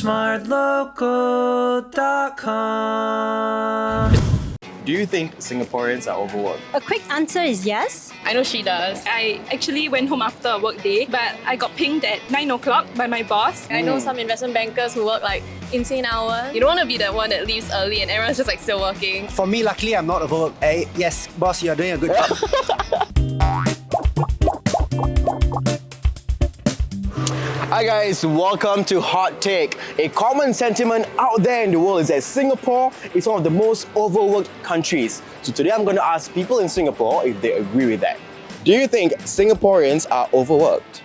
TheSmartLocal.com. Do you think Singaporeans are overworked? A quick answer is yes. I know she does. I actually went home after a work day, but I got pinged at 9 o'clock by my boss. I know some investment bankers who work like insane hours. You don't want to be the one that leaves early and everyone's just like still working. For me, luckily, I'm not overworked. Yes, boss, you're doing a good job. Hi guys, welcome to Hot Take. A common sentiment out there in the world is that Singapore is one of the most overworked countries. So today I'm going to ask people in Singapore if they agree with that. Do you think Singaporeans are overworked?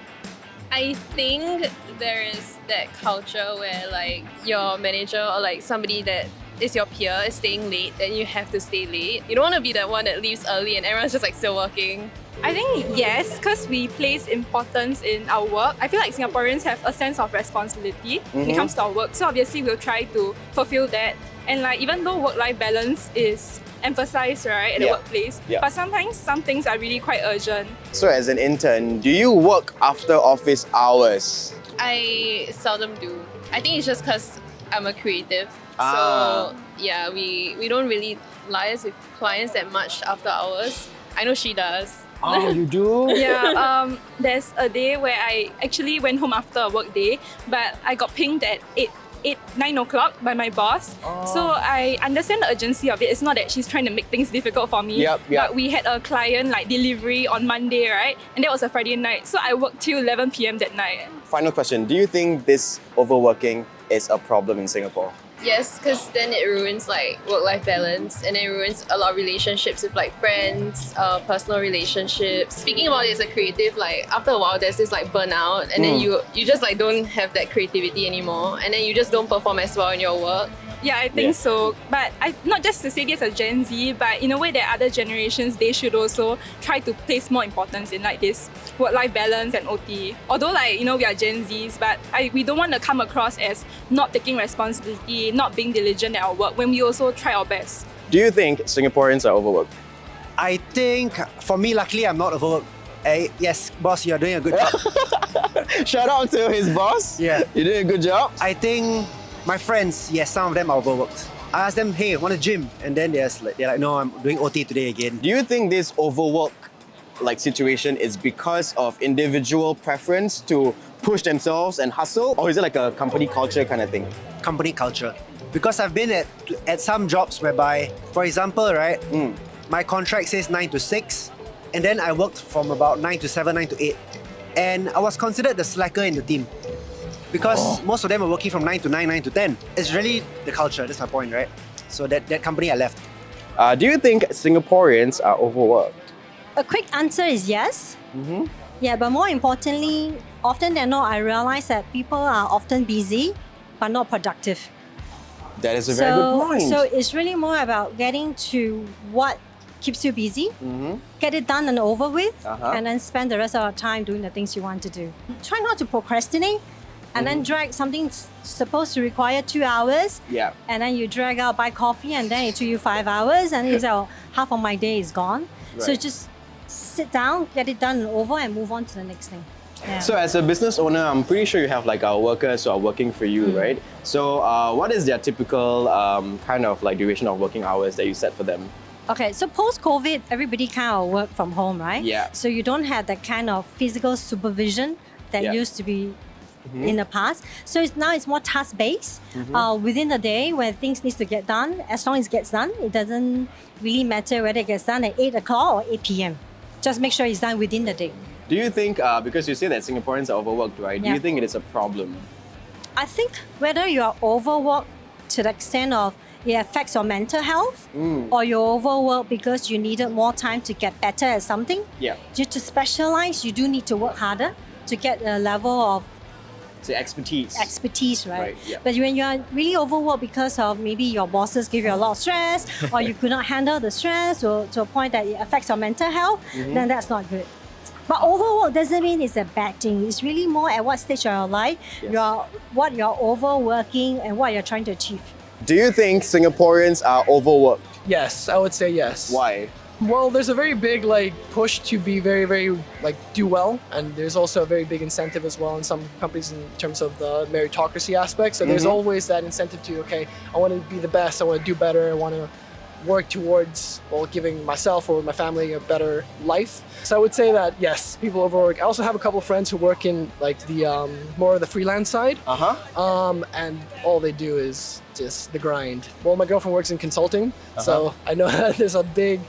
I think there is that culture where like your manager or like somebody that is your peer is staying late, then you have to stay late. You don't want to be the one that leaves early and everyone's just like still working. I think yes, because we place importance in our work. I feel like Singaporeans have a sense of responsibility when it comes to our work. So obviously we'll try to fulfill that. And like even though work-life balance is emphasized, right, at the workplace, but sometimes some things are really quite urgent. So as an intern, do you work after office hours? I seldom do. I think it's just because I'm a creative. Ah. So yeah, we don't really liaise with clients that much after hours. I know she does. Oh, you do? Yeah, there's a day where I actually went home after a work day, but I got pinged at 9 o'clock by my boss. So I understand the urgency of it. It's not that she's trying to make things difficult for me. But we had a client like delivery on Monday, right? And that was a Friday night. So I worked till 11 p.m. that night. Final question. Do you think this overworking is a problem in Singapore? Yes, because then it ruins like work-life balance and it ruins a lot of relationships with like friends, personal relationships. Speaking about it as a creative, like after a while there's this like burnout and then you just like don't have that creativity anymore and then you just don't perform as well in your work. Yeah, I think so. But not just to say this as Gen Z, but in a way that other generations, they should also try to place more importance in like this work-life balance and OT. Although like, we are Gen Zs, but we don't want to come across as not taking responsibility, not being diligent at our work when we also try our best. Do you think Singaporeans are overworked? I think, for me, luckily, I'm not overworked. Yes, boss, you're doing a good job. Shout out to his boss. Yeah. You're doing a good job. I think my friends, yes, some of them are overworked. I ask them, hey, want a gym? And then they're like, no, I'm doing OT today again. Do you think this overwork situation is because of individual preference to push themselves and hustle? Or is it like a company culture kind of thing? Company culture. Because I've been at some jobs whereby, for example, right, my contract says 9 to 6, and then I worked from about 9 to 7, 9 to 8. And I was considered the slacker in the team. Because most of them are working from 9 to 9, 9 to 10. It's really the culture, that's my point, right? So that company I left. Do you think Singaporeans are overworked? A quick answer is yes. Yeah, but more importantly, often than not, I realize that people are often busy, but not productive. That is a very good point. So it's really more about getting to what keeps you busy, get it done and over with, and then spend the rest of your time doing the things you want to do. Try not to procrastinate, and then drag something supposed to require 2 hours, and then you drag out, buy coffee, and then it took you 5 hours, and you say, oh, half of my day is gone. Right. So just sit down, get it done and over, and move on to the next thing. Yeah. So as a business owner, I'm pretty sure you have like our workers who are working for you, right? So what is their typical kind of like duration of working hours that you set for them? Okay, so post-COVID, everybody kind of work from home, right? Yeah. So you don't have that kind of physical supervision that used to be in the past. So now it's more task-based. Within the day, when things need to get done, as long as it gets done, it doesn't really matter whether it gets done at 8 o'clock or 8 p.m. Just make sure it's done within the day. Do you think, because you say that Singaporeans are overworked, right? Do you think it is a problem? I think whether you are overworked to the extent of it affects your mental health, or you're overworked because you needed more time to get better at something. You to specialize, you do need to work harder to get a level of expertise, right? But when you are really overworked because of maybe your bosses give you a lot of stress, or you could not handle the stress to a point that it affects your mental health, then that's not good. But overwork doesn't mean it's a bad thing. It's really more at what stage of your life, what you're overworking and what you're trying to achieve. Do you think Singaporeans are overworked? Yes, I would say yes. Why? Well, there's a very big push to be very do well, and there's also a very big incentive as well in some companies in terms of the meritocracy aspect. So there's always that incentive to, okay, I want to be the best, I want to do better, I want to work towards giving myself or my family a better life. So I would say that yes, people overwork. I also have a couple of friends who work in the more of the freelance side. And all they do is just the grind. Well, my girlfriend works in consulting, so I know that there's a big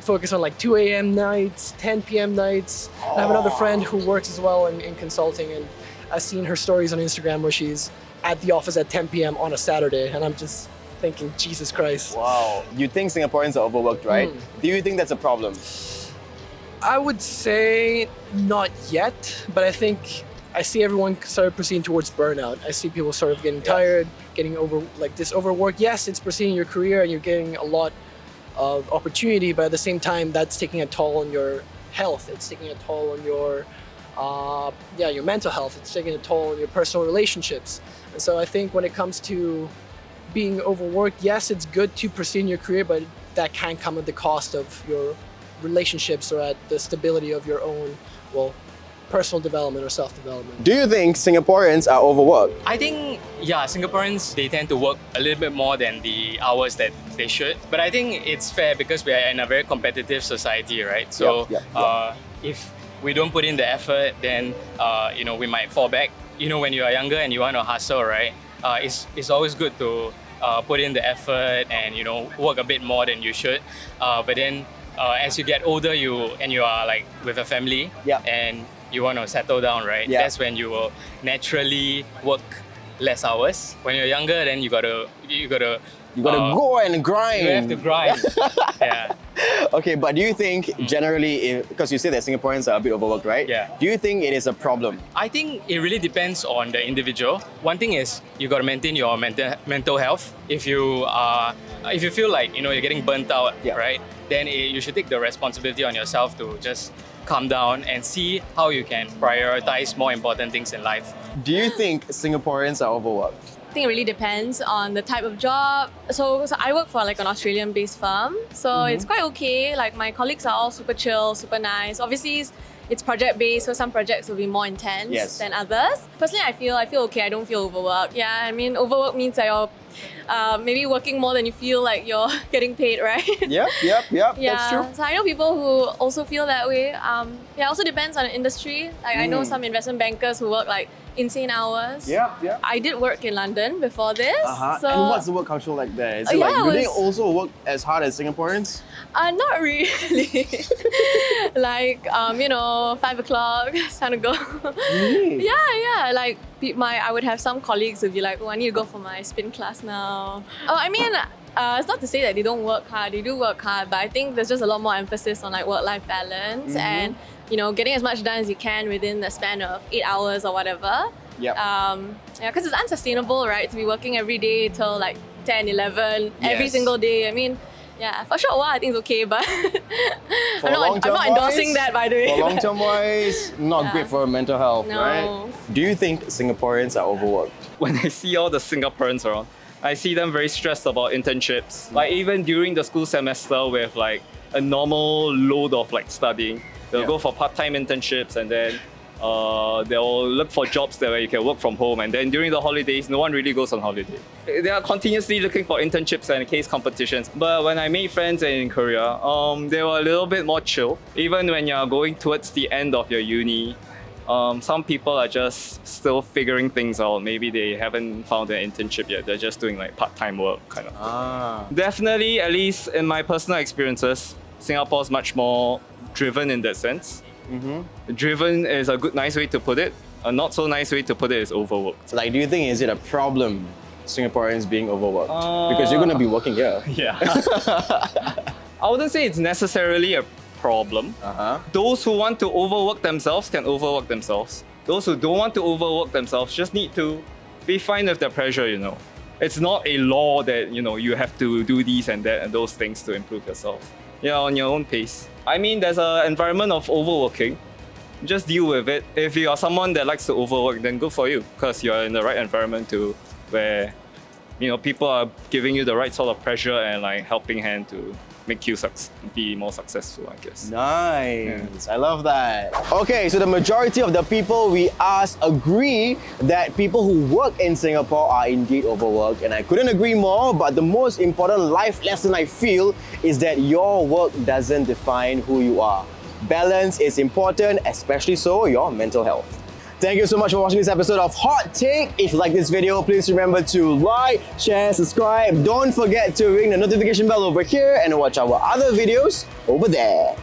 focus on 2 a.m. nights, 10 p.m. nights. I have another friend who works as well in consulting, and I've seen her stories on Instagram where she's at the office at 10 p.m. on a Saturday, and I'm just thinking, Jesus Christ. Wow. You think Singaporeans are overworked, right? Do you think that's a problem? I would say not yet, but I think I see everyone started proceeding towards burnout. I see people sort of getting tired, getting over this overwork. Yes, it's proceeding your career and you're getting a lot of opportunity, but at the same time, that's taking a toll on your health. It's taking a toll on your mental health. It's taking a toll on your personal relationships. And so I think when it comes to being overworked, yes, it's good to proceed in your career, but that can come at the cost of your relationships or at the stability of your own, personal development or self-development. Do you think Singaporeans are overworked? I think, Singaporeans, they tend to work a little bit more than the hours that they should. But I think it's fair because we are in a very competitive society, right? So if we don't put in the effort, then, we might fall back. When you are younger and you want to hustle, right? It's always good to put in the effort and, work a bit more than you should. But then as you get older, you are with a family and you want to settle down, right? That's when you will naturally work less hours. When you're younger, then you gotta go and grind. You have to grind. Okay, but do you think generally, because you say that Singaporeans are a bit overworked, right? Do you think it is a problem? I think it really depends on the individual. One thing is you got to maintain your mental health. If you feel like you're getting burnt out, right? Then you should take the responsibility on yourself to just calm down and see how you can prioritize more important things in life. Do you think Singaporeans are overworked? I think it really depends on the type of job. So I work for an Australian-based firm, so it's quite okay. My colleagues are all super chill, super nice. Obviously, it's project-based, so some projects will be more intense than others. Personally, I feel okay. I don't feel overworked. Yeah, I mean, overwork means that you're maybe working more than you feel like you're getting paid, right? Yep, that's true. So I know people who also feel that way. It also depends on the industry. I know some investment bankers who work insane hours. I did work in London before this. So and what's the work culture like there? Is it do they also work as hard as Singaporeans? Not really. 5 o'clock, it's time to go. Really? I would have some colleagues who'd be like, I need to go for my spin class now. It's not to say that they don't work hard. They do work hard, but I think there's just a lot more emphasis on work-life balance and getting as much done as you can within the span of 8 hours or whatever. Because it's unsustainable, right? To be working every day till 10, 11, every single day. I mean, for a short while I think it's okay, but I'm not endorsing that, by the way. For long-term wise, not great for mental health, right? Do you think Singaporeans are overworked? When I see all the Singaporeans around, I see them very stressed about internships. Even during the school semester with a normal load of studying, they'll go for part-time internships and then they'll look for jobs where you can work from home. And then during the holidays, no one really goes on holiday. They are continuously looking for internships and case competitions. But when I made friends in Korea, they were a little bit more chill. Even when you're going towards the end of your uni, some people are just still figuring things out. Maybe they haven't found their internship yet. They're just doing part-time work kind of. Definitely, at least in my personal experiences, Singapore's much more driven in that sense. Driven is a nice way to put it. A not so nice way to put it is overworked. Do you think is it a problem, Singaporeans being overworked? Because you're going to be working here. I wouldn't say it's necessarily a problem. Those who want to overwork themselves can overwork themselves. Those who don't want to overwork themselves just need to be fine with the pressure, It's not a law that, you have to do these and that and those things to improve yourself. On your own pace. I mean, there's an environment of overworking. Just deal with it. If you are someone that likes to overwork, then good for you, because you're in the right environment where people are giving you the right sort of pressure and helping hand to make you be more successful, I guess. Nice. I love that. Okay, so the majority of the people we asked agree that people who work in Singapore are indeed overworked, and I couldn't agree more, but the most important life lesson I feel is that your work doesn't define who you are. Balance is important, especially so your mental health. Thank you so much for watching this episode of Hot Take. If you like this video, please remember to like, share, subscribe. Don't forget to ring the notification bell over here and watch our other videos over there.